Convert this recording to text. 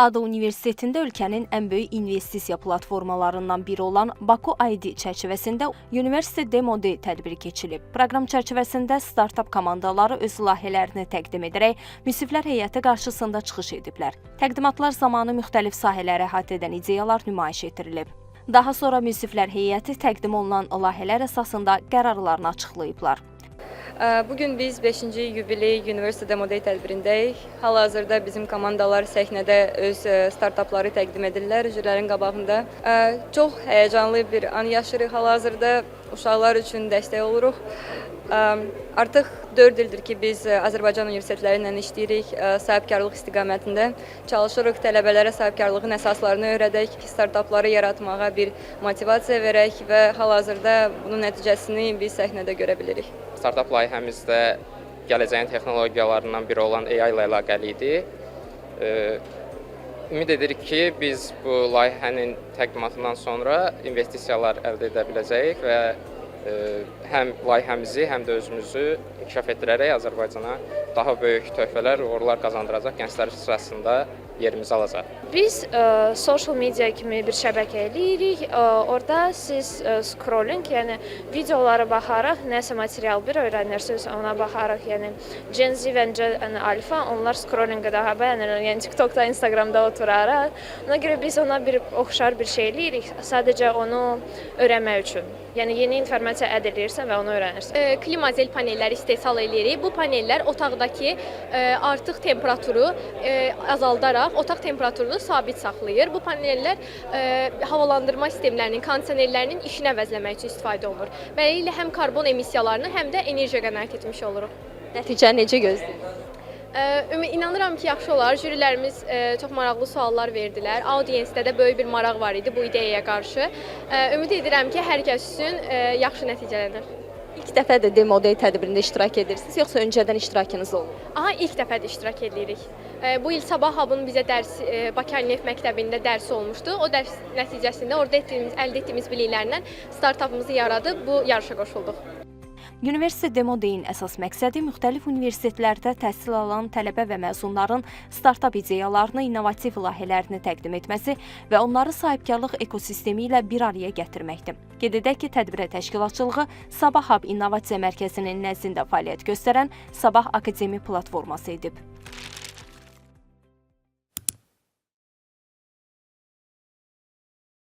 ADA Universitetində ölkənin ən böyük investisiya platformalarından biri olan Baku ID çərçivəsində University Demo Day tədbiri keçirilib. Proqram çərçivəsində startup komandaları öz layihələrini təqdim edərək müsiflər heyəti qarşısında çıxış ediblər. Təqdimatlar zamanı müxtəlif sahələri əhatə edən ideyalar nümayiş etdirilib. Daha sonra müsiflər heyəti təqdim olunan layihələr əsasında qərarlarını açıqlayıblar. Bugün biz 5-ci yubiley University Demo Day tədbirindəyik. Hal-hazırda bizim komandalar səhnədə öz startupları təqdim edirlər jürilərin qabağında. Çox həyəcanlı bir an yaşayırıq hal-hazırda. Uşaqlar üçün dəstək oluruq. Artıq 4 ildir ki, biz Azərbaycan universitetləri ilə işləyirik, sahibkarlıq istiqamətində çalışırıq, tələbələrə sahibkarlığın əsaslarını öyrədək, startupları yaratmağa bir motivasiya verək və hal-hazırda bunun nəticəsini biz səhnədə görə bilirik. Startup layihəmizdə gələcəyin texnologiyalarından biri olan AI ilə əlaqəli idi. Ümid edirik ki, biz bu layihənin təqdimatından sonra investisiyalar əldə edə biləcəyik və həm layihəmizi, həm də özümüzü inkişaf etdirərək Azərbaycana daha böyük töhfələr, uğurlar qazandıracaq gənclər sırasında yerimizi alacaq. Biz social media kimi bir şəbəkə eləyirik. Orada siz scrolling, yəni videolara baxaraq nəsə material bir öyrənirsiniz, ona baxaraq, yəni Gen Z və Gen Alpha onlar scrollingə daha bəyənirlər. Yəni TikTokda, Instagramda oturaraq. Ona görə biz ona bir oxşar bir şey eləyirik, sadəcə onu öyrənmək üçün. Yəni yeni informasiya əldə edirsən və onu öyrənirsən. Klimazel panelləri istehsal edirik. Bu panellər otaqdakı artıq temperaturu azaldaraq otaq temperaturunu sabit saxlayır. Bu panellər havalandırma sistemlərinin, kondisionerlərinin işini əvəzləmək üçün istifadə olunur. Beləliklə həm karbon emissiyalarını, həm də enerjiyə qənaət etmiş oluruq. Nəticəni necə gözləyirsiniz? İnanıram ki, yaxşı olar. Jürilərimiz çox maraqlı suallar verdilər. Audiensdə də böyük bir maraq var idi bu ideyaya qarşı. Ümid edirəm ki, hər kəs üçün yaxşı nəticələnir. İlk dəfədir Demo Day tədbirində iştirak edirsiniz, yoxsa öncədən iştirakınız olub? İlk dəfədir iştirak edirik. Bu il Sabah Hub'un bizə Bakı Neft Məktəbində dərsi olmuşdu. O dərs nəticəsində orada əldə etdiyimiz biliklərlə startupımızı yaradıb bu yarışa qoşulduq. University Demo Day-in əsas məqsədi müxtəlif universitetlərdə təhsil alan tələbə və məzunların startup ideyalarını, innovativ layihələrini təqdim etməsi və onları sahibkarlıq ekosistemi ilə bir araya gətirməkdir. Qeyd edək ki, tədbirə təşkilatçılığı Sabah Hub İnnovasiya Mərkəzinin nəzdində fəaliyyət göstərən Sabah Akademi platforması edib.